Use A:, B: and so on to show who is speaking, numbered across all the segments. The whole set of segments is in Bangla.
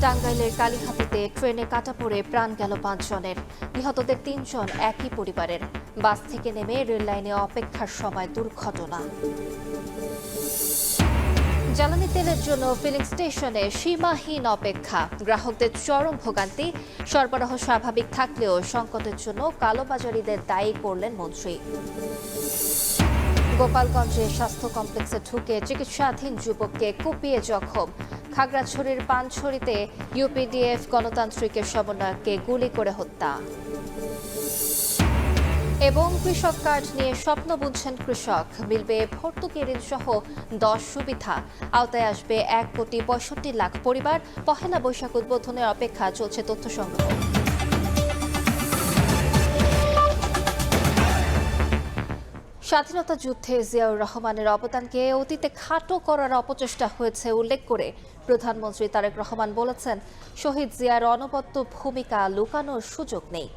A: টাঙ্গাইলের কালীহাতিতে ট্রেনে কাটা পড়ে প্রাণ গেল 5 জনের। নিহতদের 3 জন একই পরিবারের। বাস থেকে নেমে রেল লাইনে অপেক্ষার সময় দুর্ঘটনা। জ্বালানি তেলের জন্য ফিলিং স্টেশনে সীমাহীন অপেক্ষা, গ্রাহকদের চরম ভোগান্তি। সরবরাহ স্বাভাবিক থাকলেও সংকটের জন্য কালোবাজারিদের দায়ী করলেন মন্ত্রী। গোপালগঞ্জে স্বাস্থ্য কমপ্লেক্সে ঢুকে চিকিৎসাধীন যুবককে কুপিয়ে জখম। খাগড়াছড়ির পানছড়িতে ইউপিডিএফ গণতান্ত্রিকের সমন্বয়ককে গুলি করে হত্যা। এবং কৃষক কার্ড নিয়ে স্বপ্ন বুনছেন কৃষক। মিলবে ভর্তুকি ঋণ সহ 10 সুবিধা। আওতায় আসবে 1,65,00,000 পরিবার। পহেলা বৈশাখ উদ্বোধনের অপেক্ষা, চলছে তথ্য সংগ্রহ। স্বাধীনতা যুদ্ধে জিয়াউর রহমানের অবদানকে অতীতে খাটো করার অপচেষ্টা হয়েছে উল্লেখ করে প্রধানমন্ত্রী তারেক রহমান বলেছেন, শহীদ জিয়ার অনবদ্য ভূমিকা লুকানোর সুযোগ নেই।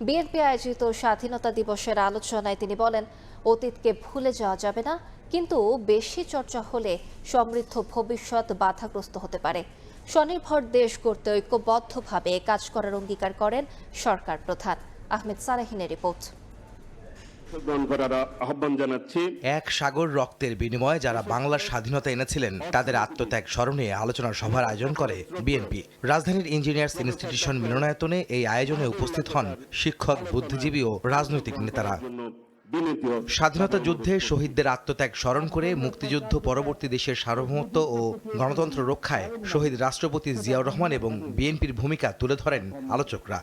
A: বিএনপি আয়োজিত স্বাধীনতা দিবসের আলোচনায় তিনি বলেন, অতীতকে ভুলে যাওয়া যাবে না, কিন্তু বেশি চর্চা হলে সমৃদ্ধ ভবিষ্যৎ বাধাগ্রস্ত হতে পারে। স্বনির্ভর দেশ গড়তে ঐক্যবদ্ধভাবে কাজ করার অঙ্গীকার করেন সরকার প্রধান। আহমেদ সালেহিনের রিপোর্ট।
B: এক সাগর রক্তের বিনিময়ে যারা বাংলার স্বাধীনতা এনেছিলেন তাদের আত্মত্যাগ স্মরণে আলোচনা সভার আয়োজন করে বিএনপি। রাজধানীর ইঞ্জিনিয়ার্স ইনস্টিটিউশন মিলনায়তনে এই আয়োজনে উপস্থিত হন শিক্ষক, বুদ্ধিজীবী ও রাজনৈতিক নেতারা। স্বাধীনতা যুদ্ধে শহীদদের আত্মত্যাগ স্মরণ করে মুক্তিযুদ্ধ পরবর্তী দেশের সার্বভৌমত্ব ও গণতন্ত্র রক্ষায় শহীদ রাষ্ট্রপতি জিয়াউর রহমান এবং বিএনপির ভূমিকা তুলে ধরেন আলোচকরা।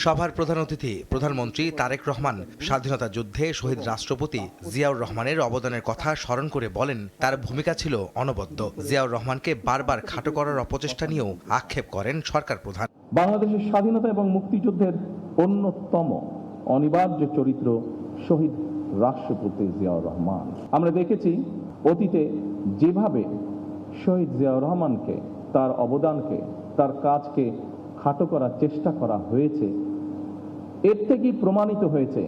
B: সভার প্রধান অতিথি প্রধানমন্ত্রী তারেক রহমান স্বাধীনতা যুদ্ধে শহীদ রাষ্ট্রপতি জিয়াউর রহমানের অবদানের কথা স্মরণ করে বলেন, তার ভূমিকা ছিল অনবদ্য। জিয়াউর রহমানকে বারবার খাটো করার অপচেষ্টা নিয়েও আক্ষেপ করেন সরকার প্রধান।
C: বাংলাদেশের স্বাধীনতা এবং মুক্তিযুদ্ধের অন্যতম অনিবার্য চরিত্র শহীদ রাষ্ট্রপতি জিয়াউর রহমান। আমরা দেখেছি অতীতে যেভাবে শহীদ জিয়াউর রহমানকে, তার অবদানকে, তার কাজকে খাটো করার চেষ্টা করা হয়েছে, এর থেকেই প্রমাণিত হয়েছে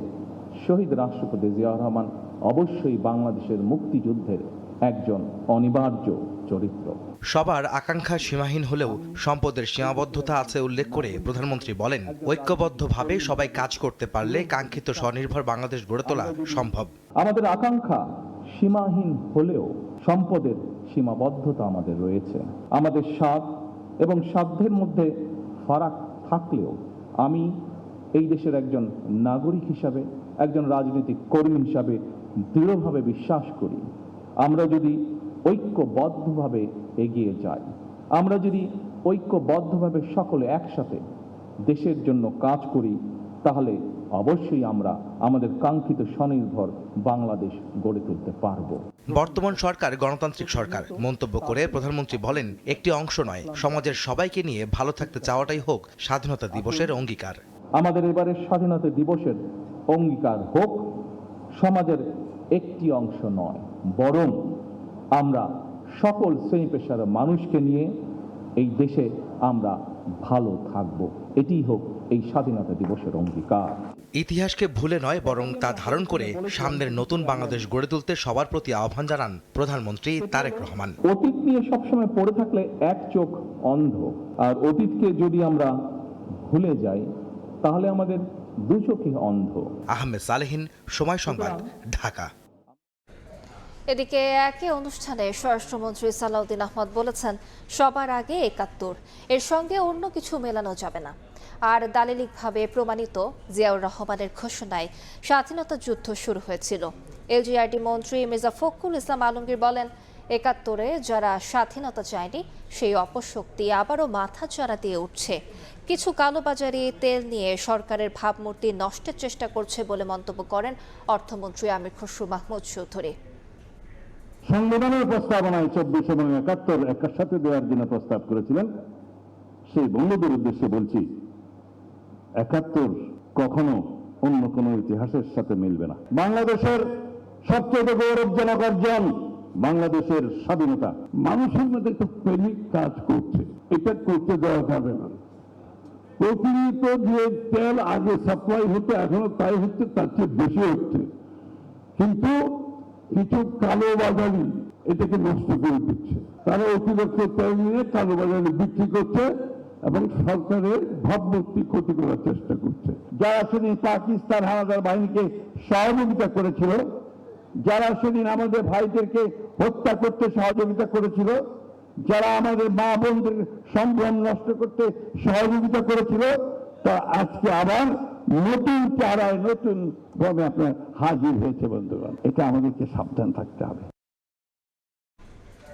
C: শহীদ রাষ্ট্রপতি জিয়াউর রহমান অবশ্যই বাংলাদেশের মুক্তিযুদ্ধের একজন অনিবার্য চরিত্র।
B: সবার আকাঙ্ক্ষা সীমাহীন হলেও সম্পদের সীমাবদ্ধতা আছে উল্লেখ করে প্রধানমন্ত্রী বলেন, ঐক্যবদ্ধভাবে সবাই কাজ করতে পারলে কাঙ্ক্ষিত স্বনির্ভর বাংলাদেশ গড়ে তোলা সম্ভব।
C: আমাদের আকাঙ্ক্ষা সীমাহীন হলেও সম্পদের সীমাবদ্ধতা আমাদের রয়েছে। আমাদের স্বাদ এবং সাধ্যের মধ্যে ফারাক থাকলেও আমি এই দেশের একজন নাগরিক হিসাবে, একজন রাজনৈতিক কর্মী হিসাবে দৃঢ়ভাবে বিশ্বাস করি, আমরা যদি ঐক্যবদ্ধভাবে এগিয়ে যাই, আমরা যদি ঐক্যবদ্ধভাবে সকলে একসাথে দেশের জন্য কাজ করি, তাহলে অবশ্যই আমরা আমাদের কাঙ্ক্ষিত স্বনির্ভর বাংলাদেশ গড়ে তুলতে পারব।
B: বর্তমান সরকার গণতান্ত্রিক সরকার মন্তব্য করে প্রধানমন্ত্রী বলেন, একটি অংশ নয়, সমাজের সবাইকে নিয়ে ভালো থাকতে চাওয়াটাই হোক স্বাধীনতা দিবসের অঙ্গীকার।
C: আমাদের এবারের স্বাধীনতা দিবসের অঙ্গীকার হোক সমাজের একটি অংশ নয়, বরং আমরা সকল শ্রেণী পেশার মানুষকে নিয়ে এই দেশে আমরা ভালো থাকব। এটি হোক এই স্বাধীনতা দিবসের অঙ্গীকার।
B: ইতিহাসকে ভুলে নয়, বরং তা ধারণ করে সামনের নতুন বাংলাদেশ গড়ে তুলতে সবার প্রতি আহ্বান জানান প্রধানমন্ত্রী তারেক রহমান।
C: অতীত নিয়ে সবসময় পড়ে থাকলে এক চোখ অন্ধ, আর অতীতকে যদি আমরা ভুলে যাই তাহলে আমাদের দু চোখই অন্ধ।
B: আহমেদ সালেহিন, সময় সংবাদ, ঢাকা।
A: এদিকে একই অনুষ্ঠানে স্বরাষ্ট্রমন্ত্রী সালাউদ্দিন আহমদ বলেছেন, সবার আগে ৭১, এর সঙ্গে অন্য কিছু মেলানো যাবে না। আর দালিলিকভাবে প্রমাণিত জিয়াউর রহমানের ঘোষণায় স্বাধীনতা যুদ্ধ শুরু হয়েছিল। এলজিআরডি মন্ত্রী মির্জা ফখরুল ইসলাম আলমগীর বলেন, ৭১-এ যারা স্বাধীনতা চায়নি সেই অপশক্তি আবারও মাথাচাড়া দিয়ে উঠছে। কিছু কালোবাজারি তেল নিয়ে সরকারের ভাবমূর্তি নষ্টের চেষ্টা করছে বলে মন্তব্য করেন অর্থমন্ত্রী আমির খসরু মাহমুদ চৌধুরী।
D: সংবিধানের প্রস্তাবনায় ২৪ এবং ৭১ একার সাথে দেওয়ার জন্য প্রস্তাব করেছিলেন। সেই বন্ধুদের উদ্দেশ্যে বলছি, ৭১ কখনো অন্য কোন ইতিহাসের সাথে মিলবে না। বাংলাদেশের সবচেয়ে গৌরবজনক অর্জন বাংলাদেশের স্বাধীনতা। মানুষের মধ্যে একটা প্রেমিক কাজ করছে, এটা করতে দেওয়া যাবে না। প্রতিনিয়ত যে তেল আগে সাপ্লাই হতে এখনো তাই হচ্ছে, তার চেয়ে বেশি হচ্ছে, কিন্তু কিছু কালোবাজারি এটাকে নষ্ট করে দিচ্ছে। তারা অতিরিক্ত তেল নিয়ে কালোবাজারে বিক্রি করছে এবং সরকারের ভাবমূর্তি ক্ষতি করার চেষ্টা করছে। যারা সেদিন পাকিস্তান হানাদার বাহিনীকে সহযোগিতা করেছিল, যারা সেদিন আমাদের ভাইদেরকে হত্যা করতে সহযোগিতা করেছিল, যারা আমাদের মা বোনদের সম্ভ্রম নষ্ট করতে সহযোগিতা করেছিল, তা আজকে আবার নতুন চেহারায় নতুন ভাবে আপনার হাজির হয়েছে। বন্ধুগণ, এটা আমাদেরকে সাবধান থাকতে হবে।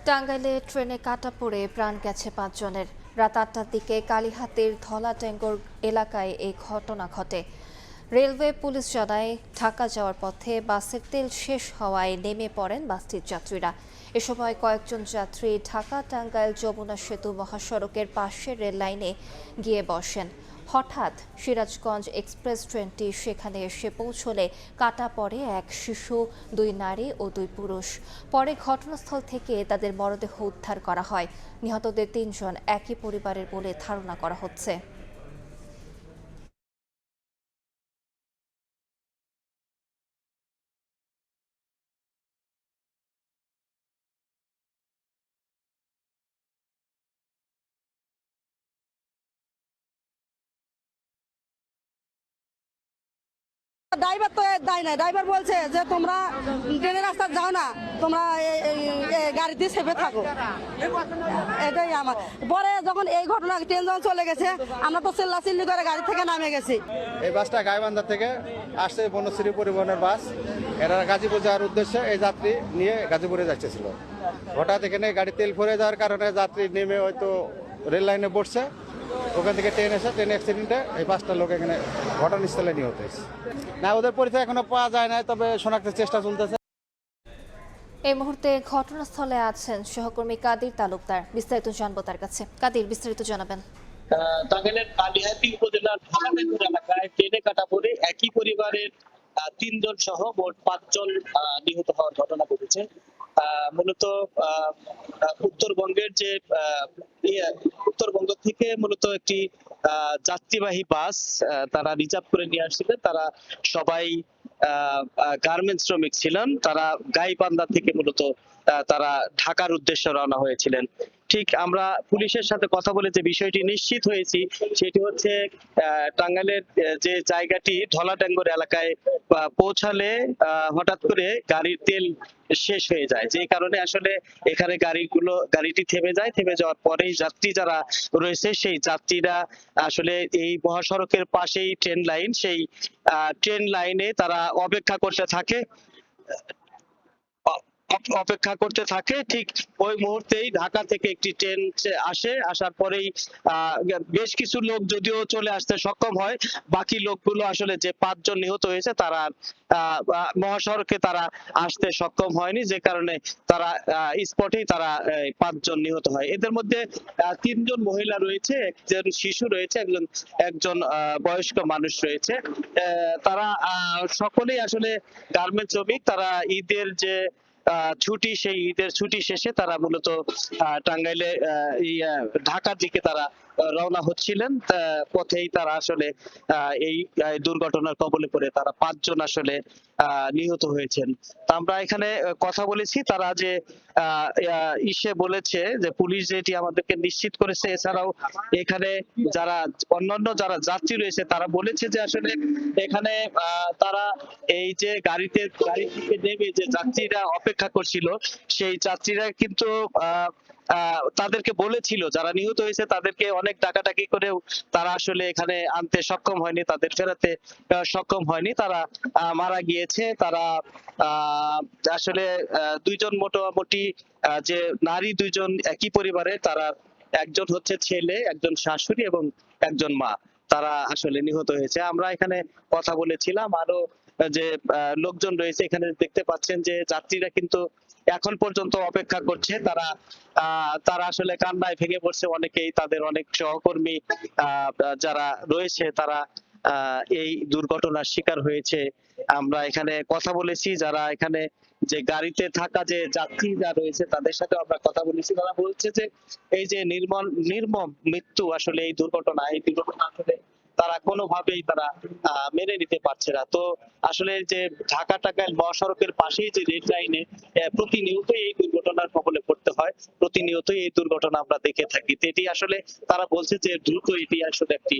A: টাঙ্গাইলে ট্রেনে কাটা পড়ে প্রাণ গেছে 5 জনের। রাত 8টার দিকে কালীহাতের ধলাটেঙ্গর এলাকায় এই ঘটনা ঘটে। রেলওয়ে পুলিশ জানায়, ঢাকা যাওয়ার পথে বাসের তেল শেষ হওয়ায় নেমে পড়েন বাসটির যাত্রীরা। এ সময় কয়েকজন যাত্রী ঢাকা টাঙ্গাইল যমুনা সেতু মহাসড়কের পাশের রেল লাইনে গিয়ে বসেন। হঠাৎ সিরাজগঞ্জ এক্সপ্রেস ট্রেনটি সেখানে এসে পৌঁছলে কাটা পড়ে এক শিশু, 2 নারী ও 2 পুরুষ। পরে ঘটনাস্থল থেকে তাদের মরদেহ উদ্ধার করা হয়। নিহতদের 3 জন একই পরিবারের বলে ধারণা করা হচ্ছে।
E: ড্রাইভার তো দেয় না, ড্রাইভার বলছে যে তোমরা ট্রেনের রাস্তা যাও না, তোমরা গাড়িতে চেপে থাকো। এটাই আমার। পরে যখন এই ঘটনা ট্রেন যখন চলে গেছে, আমরা তো চিল্লাচিল্লি করে গাড়ি থেকে নামে গেছি।
F: এই বাসটা গাইবান্ধা থেকে আসছে বনশ্রী পরিবহনের বাস। এরা গাজীপুর যাওয়ার উদ্দেশ্যে এই যাত্রী নিয়ে গাজীপুরে যাচ্ছিল। হঠাৎ এখানে গাড়ি তেল ভরে যাওয়ার কারণে যাত্রী নেমে হয়তো রেল লাইনে বসছে। ওখান থেকে ট্রেন এসে ট্রেন অ্যাক্সিডেন্টে এই 5টা লোক এখানে ঘটনাস্থলে নিহত হয়েছে। না, ওদের পরিচয় এখনো পাওয়া যায় না, তবে শনাক্তের চেষ্টা চলতেছে।
A: এই মুহূর্তে ঘটনাস্থলে আছেন সহকর্মী কাদির তালুকদার। বিস্তারিত জানবো তার কাছে। কাদির, বিস্তারিত জানাবেন।
G: টাঙ্গাইলের কালিহাতী উপজেলার ধলাটেঙ্গর এলাকায় ট্রেনে কাটা পড়ে একই পরিবারের 3 জন সহ মোট 5 জন নিহত হওয়ার ঘটনা ঘটেছে। মূলত উত্তরবঙ্গের যে উত্তরবঙ্গ থেকে মূলত একটি যাত্রীবাহী বাস তারা রিজার্ভ করে নিয়ে আসছিলেন। তারা সবাই গার্মেন্টস শ্রমিক ছিলেন। তারা গাইবান্ধা থেকে মূলত তারা ঢাকার উদ্দেশ্যে রওনা হয়েছিলেন। ঠিক আমরা পুলিশের সাথে কথা বলে যে বিষয়টি নিশ্চিত হয়েছি, সেটি হচ্ছে টাঙ্গাইলের যে জায়গাটি ধলাটেঙ্গর এলাকায় পৌঁছালে হঠাৎ করে গাড়ির তেল শেষ হয়ে যায়, যে কারণে আসলে এখানে গাড়িটি থেমে যায়। থেমে যাওয়ার পরেই যাত্রী যারা রয়েছে সেই যাত্রীরা আসলে এই মহাসড়কের পাশেই ট্রেন লাইন, সেই ট্রেন লাইনে তারা অপেক্ষা করতে থাকে। ঠিক ওই মুহূর্তেই ঢাকা থেকে একটি ট্রেন আসার পরেই বেশ কিছু লোক যদিও চলে আসতে সক্ষম হয়, বাকি লোকগুলো আসলে যে 5 জন নিহত হয়েছে তারা মহাসড়কে তারা আসতে সক্ষম হয়নি, যে কারণে তারা স্পটেই তারা 5 জন নিহত হয়। এদের মধ্যে 3 জন মহিলা রয়েছে, একজন শিশু রয়েছে, একজন বয়স্ক মানুষ রয়েছে। তারা সকলেই আসলে গার্মেন্টস শ্রমিক। তারা ঈদের যে ছুটি, সেই ঈদের ছুটি শেষে তারা মূলত টাঙ্গাইলে ঢাকার দিকে তারা রওনা হচ্ছিলেন। পথেই তারা আসলে এই দুর্ঘটনার কবলে পড়ে তারা 5 জন আসলে নিহত হয়েছেন। তা আমরা এখানে কথা বলেছি, তারা যে বলেছে যে পুলিশ যেটি আমাদেরকে নিশ্চিত করেছে, এছাড়াও এখানে অন্যান্য যারা যাত্রী রয়েছে তারা বলেছে যে আসলে এখানে তারা এই যে গাড়ি থেকে নেমে যে যাত্রীরা অপেক্ষা করছিল, সেই যাত্রীরা কিন্তু তাদেরকে বলেছিল, যারা নিহত হয়েছে তাদেরকে অনেক ডাকাডাকি করেও তারা আসলে এখানে আনতে সক্ষম হয়নি, তাদের ফেরাতে সক্ষম হয়নি, তারা মারা গিয়েছে। তারা আসলে 2 জন মোটামুটি যে নারী 2 জন একই পরিবারে, তারা একজন হচ্ছে ছেলে, একজন শাশুড়ি এবং একজন মা, তারা আসলে নিহত হয়েছে। আমরা এখানে কথা বলেছিলাম, আরো যে লোকজন রয়েছে এখানে দেখতে পাচ্ছেন যে যাত্রীরা কিন্তু এখন পর্যন্ত অপেক্ষা করছে। তারা আসলে কান্নায় ভেঙে পড়ছে অনেকেই, তাদের অনেক সহকর্মী যারা রয়েছে তারা এই দুর্ঘটনার শিকার হয়েছে। আমরা এখানে কথা বলেছি, যারা এখানে যে গাড়িতে থাকা যে যাত্রী যারা রয়েছে তাদের সাথে আমরা কথা বলেছি। তারা বলছে যে এই যে নির্মম মৃত্যু আসলে এই দুর্ঘটনা আসলে তারা কোনোভাবেই তারা মেনে নিতে পারছে না। তো আসলে যে ঢাকা টাঙ্গাইল মহাসড়কের পাশেই যে রেল লাইনে প্রতিনিয়তই এই দুর্ঘটনার কবলে পড়তে হয়, প্রতিনিয়তই এই দুর্ঘটনা আমরা দেখে থাকি। তো এটি আসলে তারা বলছে যে দ্রুত এটি আসলে একটি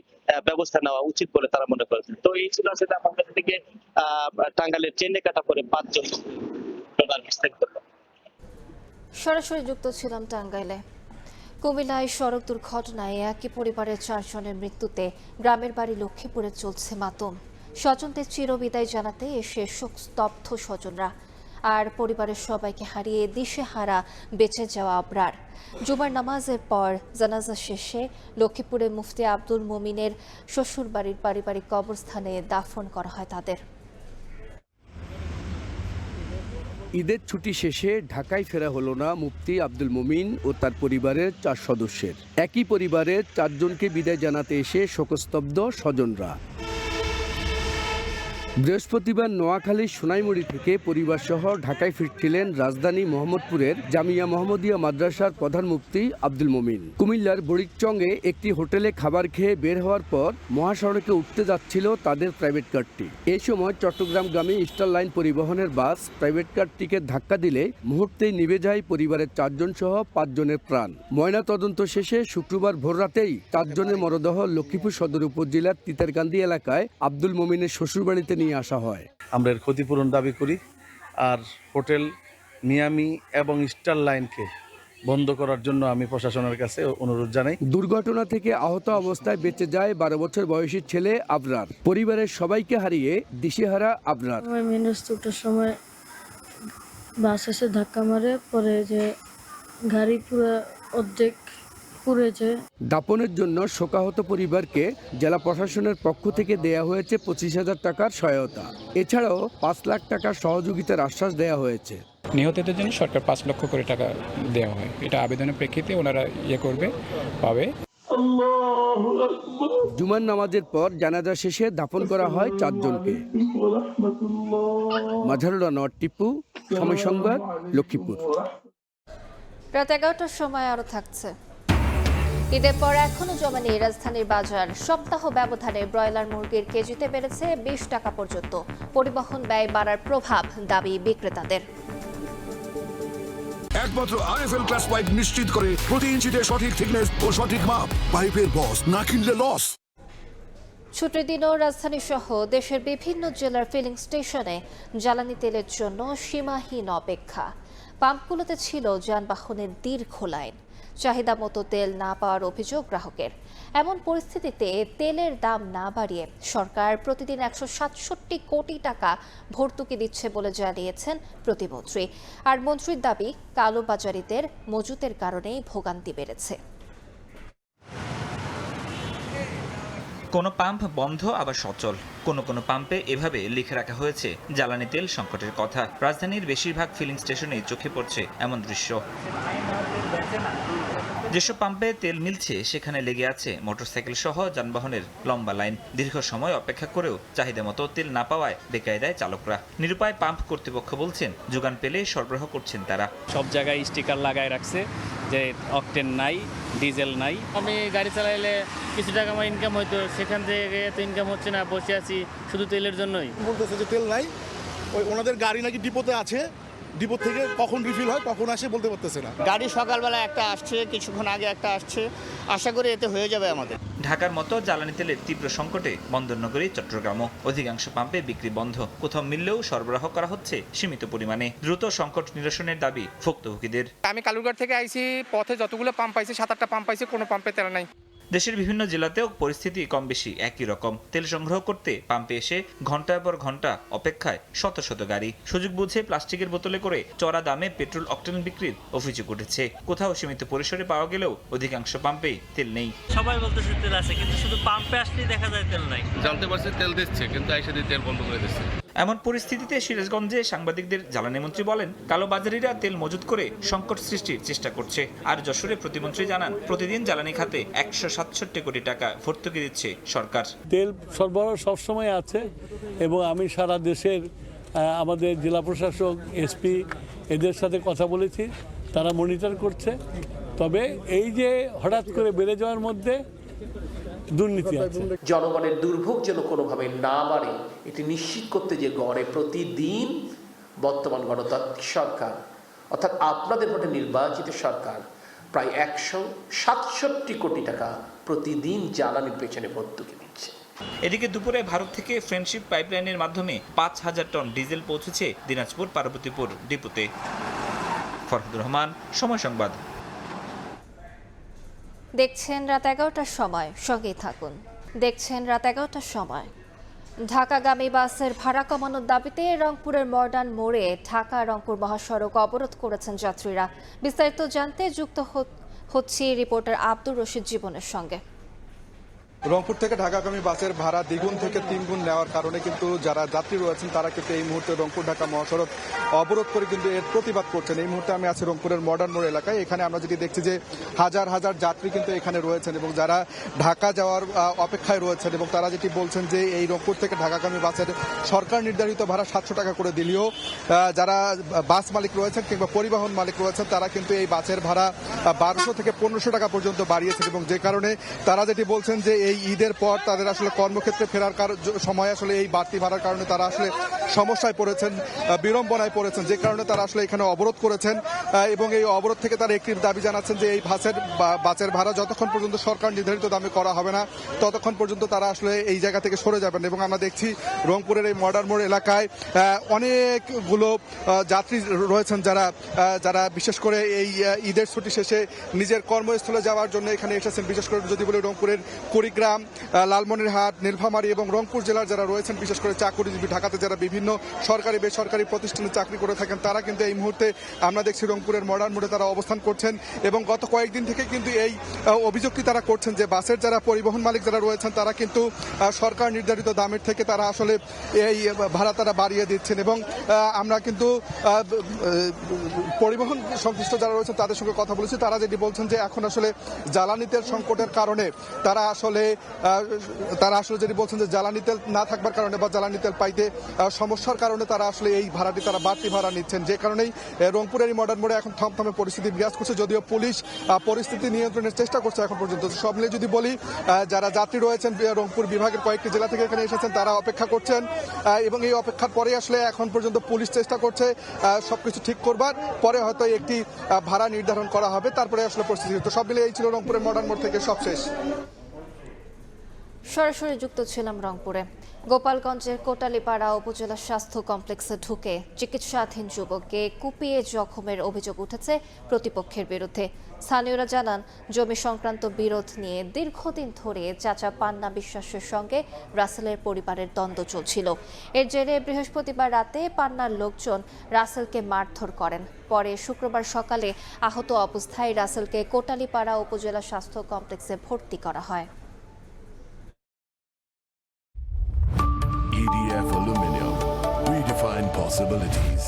G: ব্যবস্থা নেওয়া উচিত বলে তারা মনে করেছে। তো এই ছিল আসলে আমাদের থেকে টাঙ্গাইলের চেন্নে কাটা করে 5 জন বিস্তারিত।
A: সরাসরি যুক্ত ছিলাম টাঙ্গাইলে। কুমিল্লায় সড়ক দুর্ঘটনায় একই পরিবারের 4 জনের মৃত্যুতে গ্রামের বাড়ি লক্ষ্মীপুরে চলছে মাতম। স্বজনদের চিরবিদায় জানাতে এসে শোকস্তব্ধ স্বজনরা, আর পরিবারের সবাইকে হারিয়ে দিশেহারা বেঁচে যাওয়া আবরার। জুমার নামাজের পর জানাজা শেষে লক্ষ্মীপুরে মুফতি আব্দুল মোমিনের শ্বশুরবাড়ির পারিবারিক কবরস্থানে দাফন করা হয় তাদের।
H: ঈদের ছুটি শেষে ঢাকায় ফেরা হলো না মুফতি আব্দুল মোমিন ও তার পরিবারের 4 সদস্যের। একই পরিবারের 4 জনকে বিদায় জানাতে এসে শোকস্তব্ধ স্বজনরা। বৃহস্পতিবার নোয়াখালীর সোনাইমুড়ি থেকে পরিবারসহ ঢাকায় ফিরছিলেন রাজধানী মোহাম্মদপুরের জামিয়া মোহাম্মদিয়া মাদ্রাসার প্রধান মুফতি আব্দুল মোমিন। কুমিল্লার বড়িকচংয়ে একটি হোটেলে খাবার খেয়ে বের হওয়ার পর মহাসড়কে উঠতে যাচ্ছিল তাদের প্রাইভেট কারটি। এই সময় চট্টগ্রামগামী ইস্টার লাইন পরিবহনের বাস প্রাইভেট কারটিকে ধাক্কা দিলে মুহূর্তেই নিভে যায় পরিবারের 4 জন সহ 5 জনের প্রাণ। ময়নাতদন্ত শেষে শুক্রবার ভোররাতেই 4 জনের মরদেহ লক্ষ্মীপুর সদর উপজেলার তিতারকান্দি এলাকায় আব্দুল মোমিনের শ্বশুরবাড়িতে নিয়ে আসা হয়।
I: আমরা এর ক্ষতিপূরণ দাবি করি, আর হোটেল মিয়ামি এবং ইস্টার লাইনকে বন্ধ করার জন্য আমি প্রশাসনের কাছে অনুরোধ জানাই।
H: দুর্ঘটনা থেকে আহত অবস্থায় বেঁচে যায় 12 বছর বয়সী ছেলে আবরার। পরিবারের সবাইকে হারিয়ে দিশেহারা আবরার।
J: দুটোর সময় বাস এসে ধাক্কা মারে, পরে যে গাড়ি পুরো অর্ধেক পুড়েছে।
H: দাপনের জন্য শোকাহত পরিবারকে জেলা প্রশাসনের পক্ষ থেকে দেয়া হয়েছে 25,000 টাকার সহায়তা। এছাড়াও 5 লাখ টাকার সহযোগিতার আশ্বাস দেওয়া হয়েছে।
K: নিহতদের জন্য সরকার 5 লক্ষ করে টাকা দেওয়া হয়। এটা আবেদনের প্রেক্ষিতে ওনারা পাবে।
H: জুমার নামাজের পর জানাজা শেষে দাফন করা হয় 4 জনকে। মাঝারুল আনোয়ার টিপু, সময় সংবাদ, লক্ষ্মীপুর।
A: রাত 11টার সময় আরো থাকছে। ঈদের পর এখনো জমেনি রাজধানীর বাজার। সপ্তাহ ব্যবধানে ব্রয়লার মুরগির কেজিতে বেড়েছে 20 টাকা পর্যন্ত। পরিবহন ব্যয় বাড়ার প্রভাব দাবি বিক্রেতাদের।
L: একমাত্র আরএফএল ক্লাস পাইপ নিশ্চিত করে প্রতি ইঞ্চিতে সঠিক থিকনেস ও সঠিক মাপ। পাইপের বস, না কিনলে লস।
A: ছুটির দিনও রাজধানী সহ দেশের বিভিন্ন জেলার ফিলিং স্টেশনে জ্বালানি তেলের জন্য সীমাহীন অপেক্ষা। পাম্পগুলোতে ছিল যানবাহনের দীর্ঘ লাইন। চাহিদা মতো তেল না পাওয়ার অভিযোগ গ্রাহকের। এমন পরিস্থিতিতে তেলের দাম না বাড়িয়ে সরকার প্রতিদিন 167 কোটি টাকা ভর্তুকি দিচ্ছে বলে জানিয়েছেন প্রতিমন্ত্রী। আর মন্ত্রীর দাবি, কালোবাজারিদের মজুতের কারণেই ভোগান্তি বেড়েছে।
M: কোনো পাম্প বন্ধ আবার সচল, কোনো পাম্পে এভাবে লিখে রাখা হয়েছে জ্বালানি তেল সংকটের কথা। রাজধানীর বেশিরভাগ ফিলিং স্টেশনেই চোখে পড়ছে এমন দৃশ্য। যেসব পাম্পে তেল মিলছে সেখানে লেগে আছে মোটরসাইকেল সহ যানবাহনের লম্বা লাইন। দীর্ঘ সময় অপেক্ষা করেও চাহিদা মতো তেল না পাওয়ায় বেকায়দায় চালকরা। নিরুপায় পাম্প কর্তৃপক্ষ বলছেন যোগান পেলে সরবরাহ করছেন তারা।
N: সব জায়গায় স্টিকার লাগায় রাখছে যে অকটেন নাই, ডিজেল নাই। আমি গাড়ি চালাইলে কিছু টাকা আমার ইনকাম হইতো, সেখান থেকে এত ইনকাম হচ্ছে না, বসে আছি শুধু তেলের জন্যই।
L: বলতেছে যে তেল নাই, ওই ওনাদের গাড়ি নাকি ডিপোতে আছে, ডিপো থেকে কখন রিফিল হয় কখন আসে বলতে পারতেছে না।
O: গাড়ি সকালবেলা একটা আসছে, কিছুক্ষণ আগে একটা আসছে, আশা করি এতে হয়ে যাবে আমাদের।
M: ঢাকার মতো জ্বালানি তেলের তীব্র সংকটে বন্দরনগরী চট্টগ্রামও। অধিকাংশ পাম্পে বিক্রি বন্ধ, কোথাও মিললেও সরবরাহ করা হচ্ছে সীমিত পরিমাণে। দ্রুত সংকট নিরসনের দাবি ভুক্তভোগীদের।
P: আমি কালুরঘাট থেকে আইছি, পথে যতগুলো পাম্প পাইছি 7-8টা পাম্প পাইছি, কোনো পাম্পে তেল নাই।
M: দেশের বিভিন্ন জেলাতেও পরিস্থিতি কম বেশি একই রকম। তেল সংগ্রহ করতে পাম্পে এসে ঘন্টার পর ঘন্টা অপেক্ষায় শত শত গাড়ি। সুযোগ বুঝে প্লাস্টিকের বোতলে করে চড়া দামে পেট্রোল অকটেন বিক্রির অভিযোগ উঠেছে। কোথাও সীমিত পরিসরে পাওয়া গেলেও অধিকাংশ পাম্পেই তেল নেই।
N: সবাই বলতেছে তেল আছে, কিন্তু শুধু পাম্পে আসলেই দেখা যায় তেল নাই।
I: জানতে পারছে তেল দিচ্ছে, কিন্তু এসে তেল বন্ধ করে দিচ্ছে।
M: এমন পরিস্থিতিতে সিরাজগঞ্জে সাংবাদিকদের জ্বালানি মন্ত্রী বলেন, কালোবাজারিরা তেল মজুত করে সংকট সৃষ্টির চেষ্টা করছে। আর যশোরে প্রতিমন্ত্রী জানান, প্রতিদিন জ্বালানি খাতে 167 কোটি টাকা ভর্তুকি দিচ্ছে সরকার।
Q: তেল সরবরাহ সবসময় আছে এবং আমি সারা দেশের আমাদের জেলা প্রশাসক, এসপি এদের সাথে কথা বলেছি, তারা মনিটর করছে। তবে এই যে হঠাৎ করে বেড়ে যাওয়ার মধ্যে দুর্নীতি আছে।
R: জনগণের দুর্ভোগ যেন কোনোভাবে না বাড়ে এটি নিশ্চিত করতে যে গড়ে প্রতিদিন বর্তমান গণতান্ত্রিক সরকার অর্থাৎ আপনাদের ভোটে নির্বাচিত সরকার প্রায় 167 কোটি টাকা প্রতিদিন জ্বালানির পেছনে ভর্তুকি দিচ্ছে।
M: এদিকে দুপুরে ভারত থেকে ফ্রেন্ডশিপ পাইপলাইনের মাধ্যমে 5,000 টন ডিজেল পৌঁছেছে দিনাজপুর পার্বতীপুর ডিপোতে। ফরহাদুর রহমান, সময় সংবাদ।
A: দেখছেন রাত 11টার সময়, সঙ্গেই থাকুন। দেখছেন রাত 11টার সময়। ঢাকাগামী বাসের ভাড়া কমানোর দাবিতে রংপুরের মডার্ন মোড়ে ঢাকা রংপুর মহাসড়ক অবরোধ করেছেন যাত্রীরা। বিস্তারিত জানতে যুক্ত হচ্ছে রিপোর্টার আব্দুর রশিদ জীবনের সঙ্গে।
S: রংপুর থেকে ঢাকাগামী বাসের ভাড়া দ্বিগুণ থেকে 3 গুণ নেওয়ার কারণে কিন্তু যারা যাত্রী রয়েছেন তারা কিন্তু এই মুহূর্তে রংপুর ঢাকা মহাসড়ক অবরোধ করে কিন্তু এর প্রতিবাদ করছেন। এই মুহূর্তে আমি আছি রংপুরের মডার্ন মোড় এলাকায়। এখানে আমরা যেটি দেখছি যে হাজার হাজার যাত্রী কিন্তু এখানে রয়েছেন এবং যারা ঢাকা যাওয়ার অপেক্ষায় রয়েছেন এবং তারা যেটি বলছেন যে এই রংপুর থেকে ঢাকাগামী বাসের সরকার নির্ধারিত ভাড়া 700 টাকা করে দিলেও যারা বাস মালিক রয়েছেন কিংবা পরিবহন মালিক রয়েছেন তারা কিন্তু এই বাসের ভাড়া 1200 থেকে 1500 টাকা পর্যন্ত বাড়িয়েছেন এবং যে কারণে তারা যেটি বলছেন যে এই ঈদের পর তাদের আসলে কর্মক্ষেত্রে ফেরার সময় আসলে এই বাড়তি ভাড়ার কারণে তারা আসলে সমস্যায় পড়েছেন, বিড়ম্বনায় পড়েছেন, যে কারণে তারা আসলে এখানে অবরোধ করেছেন এবং এই অবরোধ থেকে তারা একটি দাবি জানাচ্ছেন যে এই বাসের ভাড়া যতক্ষণ পর্যন্ত সরকার নির্ধারিত দামে করা হবে না ততক্ষণ পর্যন্ত তারা আসলে এই জায়গা থেকে সরে যাবেন। এবং আমরা দেখছি রংপুরের এই মডার্ন মোড় এলাকায় অনেকগুলো যাত্রী রয়েছেন যারা বিশেষ করে এই ঈদের ছুটি শেষে নিজের কর্মস্থলে যাওয়ার জন্য এখানে এসেছেন। বিশেষ করে যদি বলি রংপুরের কুড়িগ্রাম, লালমনিরহাট, নীলফামারী এবং রংপুর জেলার যারা রয়েছেন বিশেষ করে চাকরিজীবী, ঢাকাতে যারা বিভিন্ন সরকারি বেসরকারি প্রতিষ্ঠানে চাকরি করে থাকেন তারা কিন্তু এই মুহূর্তে আমরা দেখছি রংপুরের মডার্ন মোড়ে তারা অবস্থান করছেন এবং গত কয়েকদিন থেকে কিন্তু এই অভিযোগটি তারা করছেন যে বাসের যারা পরিবহন মালিক যারা রয়েছেন তারা কিন্তু সরকার নির্ধারিত দামের থেকে তারা আসলে এই ভাড়া তারা বাড়িয়ে দিচ্ছেন। এবং আমরা কিন্তু পরিবহন সংশ্লিষ্ট যারা রয়েছেন তাদের সঙ্গে কথা বলেছি, তারা যেটি বলছেন যে এখন আসলে জ্বালানি তেল সংকটের কারণে তারা আসলে যেটি বলছেন যে জ্বালানি তেল না থাকবার কারণে বা জ্বালানি তেল পাইতে সমস্যার কারণে তারা আসলে এই ভাড়াটি তারা বাড়তি ভাড়া নিচ্ছেন, যে কারণেই রংপুরের এই মডার্ন মোড়ে এখন থমথমে পরিস্থিতি বিরাজ করছে। যদিও পুলিশ পরিস্থিতি নিয়ন্ত্রণের চেষ্টা করছে এখন পর্যন্ত। সব মিলিয়ে যদি বলি যারা যাত্রী রয়েছেন রংপুর বিভাগের কয়েকটি জেলা থেকে এখানে এসেছেন তারা অপেক্ষা করছেন এবং এই অপেক্ষার পরে আসলে এখন পর্যন্ত পুলিশ চেষ্টা করছে সবকিছু ঠিক করবার পরে হয়তো একটি ভাড়া নির্ধারণ করা হবে, তারপরে আসলে পরিস্থিতি। তো সব মিলিয়ে এই ছিল রংপুরের মডার্ন মোড় থেকে সবশেষ।
A: সরাসরি যুক্ত ছিলাম রংপুরে। গোপালগঞ্জের কোটালীপাড়া উপজেলা স্বাস্থ্য কমপ্লেক্সে ঢুকে চিকিৎসাধীন যুবককে কুপিয়ে জখমের অভিযোগ উঠেছে প্রতিপক্ষের বিরুদ্ধে। স্থানীয়রা জানান জমি সংক্রান্ত বিরোধ নিয়ে দীর্ঘদিন ধরে চাচা পান্না বিশ্বাসের সঙ্গে রাসেলের পরিবারের দ্বন্দ্ব চলছিল। এর জেরে বৃহস্পতিবার রাতে পান্নার লোকজন রাসেলকে মারধর করেন। পরে শুক্রবার সকালে আহত অবস্থায় রাসেলকে কোটালীপাড়া উপজেলা স্বাস্থ্য কমপ্লেক্সে ভর্তি করা হয়।
T: EDF Aluminium. We define possibilities.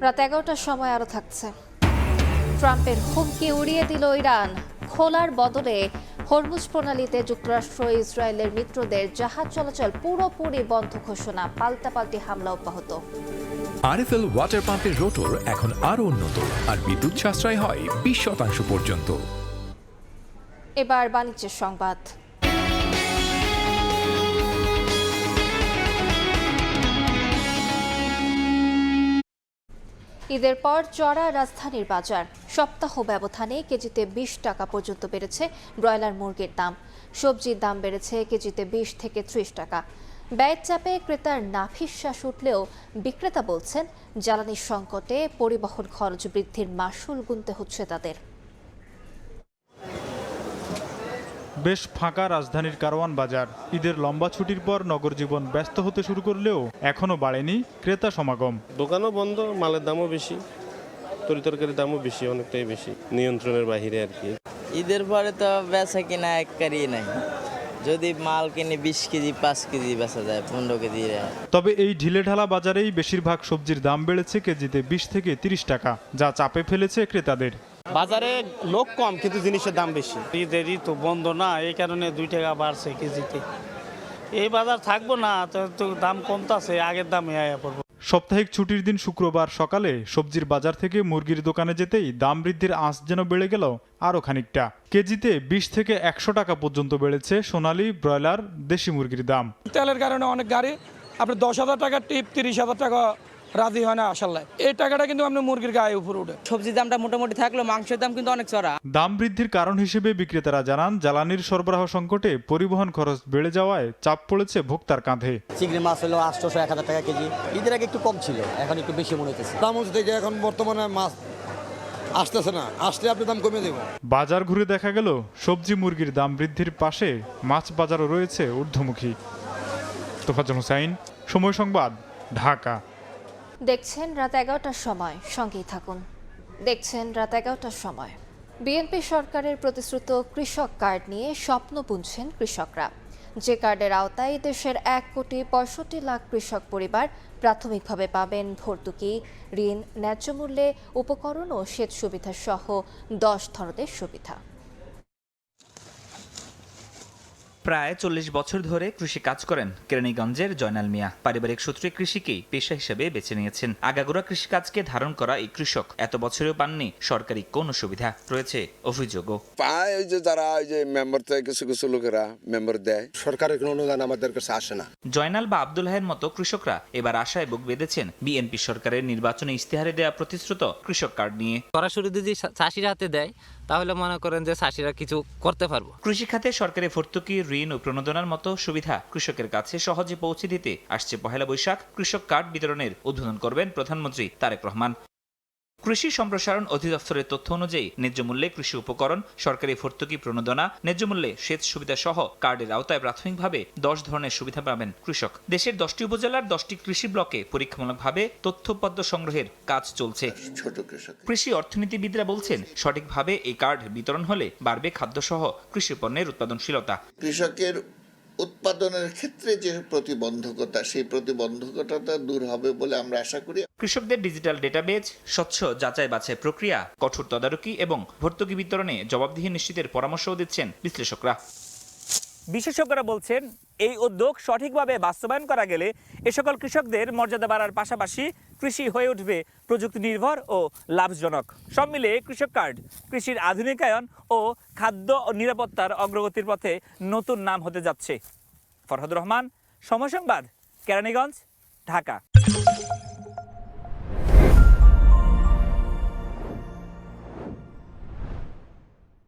A: রাত 11টার সময় আরও থাকছে। ট্রাম্পের হুমকি উড়িয়ে দিল ইরান। খোলার বদলে হরমুজ প্রণালীতে যুক্তরাষ্ট্র ইসরায়েলের মিত্রদের জাহাজ চলাচল পুরোপুরি বন্ধ ঘোষণা, পাল্টাপাল্টি হামলা অব্যাহত।
U: আরএফএল ওয়াটার পাম্পের রোটর এখন আরও উন্নত আর বিদ্যুৎ সাশ্রয় হয় 20% পর্যন্ত।
A: এবার বাণিজ্যের সংবাদ। ঈদের পর চড়া রাজধানীর বাজার। সপ্তাহ ব্যবধানে কেজিতে 20 টাকা পর্যন্ত বেড়েছে ব্রয়লার মুরগির দাম। সবজির দাম বেড়েছে কেজিতে 20 থেকে 30 টাকা। ব্যয়ের চাপে ক্রেতার নাভিশ্বাস উঠলেও বিক্রেতা বলছেন জ্বালানির সংকটে পরিবহন খরচ বৃদ্ধির মাশুল গুনতে হচ্ছে তাদের।
V: বেশ ফাঁকা রাজধানীর কারওয়ান বাজার। ঈদের লম্বা ছুটির পর নগর জীবন ব্যস্ত হতে শুরু করলেও এখনো বাড়েনি ক্রেতা সমাগম।
W: দোকানও বন্ধ, মালের দামও বেশি, তরিতরকারির দামও বেশি, অনেকটাই বেশি, নিয়ন্ত্রণের বাইরে আর কি।
X: ঈদের পরে তো বেচা কিনা একবারই নাই। যদি মাল কিনে 20 কেজি 5 কেজি বেচা যায়, 15 কেজি।
V: তবে এই ঢিলেঢালা বাজারেই বেশিরভাগ সবজির দাম বেড়েছে কেজিতে 20 থেকে 30 টাকা, যা চাপে ফেলেছে ক্রেতাদের।
Y: বাজারে লোক কম কিন্তু জিনিসের দাম বেশি। ঈদের তো বন্ধ না, এই কারণে 2 টাকা বাড়ছে কেজিতে। এই বাজার থাকবো না, তো দাম কমতাছে, আগের দামে আয়া পড়বো।
V: সাপ্তাহিক ছুটির দিন শুক্রবার সকালে সবজির বাজার থেকে মুরগির দোকানে যেতেই দাম বৃদ্ধির আঁচ যেন বেড়ে গেল আরও খানিকটা। কেজিতে 20 থেকে 100 টাকা পর্যন্ত বেড়েছে সোনালী, ব্রয়লার, দেশি মুরগির দাম।
B: তেলের কারণে অনেক গাড়ি আপনি 10,000 টাকা টিপ 30,000 টাকা রাজি হয় না আসাল্লাহ, এই টাকাটা কিন্তু আপনি মুরগির গায়ে উপরে উঠে।
N: সবজির দামটা মোটামুটি থাকলেও মাংসের দাম কিন্তু অনেক চড়া।
V: দাম বৃদ্ধির কারণ হিসেবে বিক্রেতারা জানান, জ্বালানির সরবরাহ সংকটে পরিবহন খরচ বেড়ে যাওয়ায় চাপ পড়েছে ভোক্তার কাঁধে।
C: চিংড়ি মাছ হলো 800-1000 টাকা কেজি, ঈদের আগে একটু কম ছিল, এখন একটু বেশি মনে হচ্ছে। দাম হচ্ছে থেকে এখন বর্তমানে মাছ আসতেছে না, আসলে আপনি দাম কমিয়ে দেব।
V: বাজার ঘুরে দেখা গেল সবজি মুরগির দাম বৃদ্ধির পাশে মাছ বাজারও রয়েছে ঊর্ধ্বমুখী। তোফাজ্জল হোসাইন, সময় সংবাদ, ঢাকা।
A: দেখছেন রাত 11টার সময়, সঙ্গেই থাকুন। দেখছেন রাত 11টার সময়। বিএনপি সরকারের প্রতিশ্রুত কৃষক কার্ড নিয়ে স্বপ্ন বুনছেন কৃষকরা। যে কার্ডের আওতায় দেশের 1,65,00,000 কৃষক পরিবার প্রাথমিকভাবে পাবেন ভর্তুকি, ঋণ, ন্যায্য মূল্যে উপকরণ ও সেচ সুবিধা সহ 10 ধরনের সুবিধা।
M: প্রায় 40 বছর ধরে কৃষি কাজ করেন কেরানীগঞ্জের জয়নাল মিয়া। পারিবারিক সূত্রে কৃষিকেই পেশা হিসেবে বেছে নিয়েছেন। আগাগোড়া কৃষিকাজকে ধারণ করা এই কৃষক এত বছরেও পাননি সরকারি কোনো সুবিধা। রয়েছে অভিযোগও।
D: পায় ওই যে যারা ওই যে মেম্বার থেকে কিছু লোকেরা মেম্বার দেয়, সরকারের কোনো অনুদান আমাদের কাছে আসে না।
M: জয়নাল বা আব্দুল্লাহের মতো কৃষকরা এবার আশায় বুক বেঁধেছেন বিএনপি সরকারের নির্বাচনী ইস্তেহারে দেয়া প্রতিশ্রুত কৃষক কার্ড নিয়ে।
N: সরাসরি যদি চাষির হাতে দেয় তাহলে মনে করেন যে চাষিরা কিছু করতে পারবো।
M: কৃষি খাতে সরকারি ভর্তুকি, ঋণ ও প্রণোদনার মতো সুবিধা কৃষকের কাছে সহজে পৌঁছে দিতে আসছে 1 বৈশাখ কৃষক কার্ড বিতরণের উদ্বোধন করবেন প্রধানমন্ত্রী তারেক রহমান। কৃষি সম্প্রসারণ অধিদপ্তরের তথ্য অনুযায়ী ন্যায্য মূল্যে কৃষি উপকরণ, সরকারি ভর্তুকি, প্রণোদনা, ন্যায্য মূল্যে সেচ সুবিধা সহ কার্ডের আওতায় প্রাথমিকভাবে 10 ধরনের সুবিধা পাবেন কৃষক। দেশের 10টি উপজেলার 10টি কৃষি ব্লকে পরীক্ষামূলকভাবে তথ্যপদ্য সংগ্রহের কাজ চলছে। কৃষি অর্থনীতিবিদরা বলছেন, সঠিকভাবে এই কার্ড বিতরণ হলে বাড়বে খাদ্যসহ কৃষি পণ্যের উৎপাদনশীলতা।
D: কৃষকের উৎপাদনের ক্ষেত্রে যে প্রতিবন্ধকতা, সেই প্রতিবন্ধকতা দূর হবে বলে আমরা আশা করি।
M: কৃষকদের ডিজিটাল ডেটাবেজ, স্বচ্ছ যাচাই বাছাই প্রক্রিয়া, কঠোর তদারকি এবং ভর্তুকি বিতরণে জবাবদিহি নিশ্চিতের পরামর্শও দিচ্ছেন বিশ্লেষকরা। বিশেষজ্ঞরা বলছেন, এই উদ্যোগ সঠিকভাবে বাস্তবায়ন করা গেলে এ সকল কৃষকদের মর্যাদা বাড়ার পাশাপাশি কৃষি হয়ে উঠবে প্রযুক্তি নির্ভর ও লাভজনক। সব মিলে কৃষক কার্ড কৃষির আধুনিকায়ন ও খাদ্য ও নিরাপত্তার অগ্রগতির পথে নতুন নাম হতে যাচ্ছে। ফরহাদুর রহমান, সময় সংবাদ, কেরানীগঞ্জ, ঢাকা।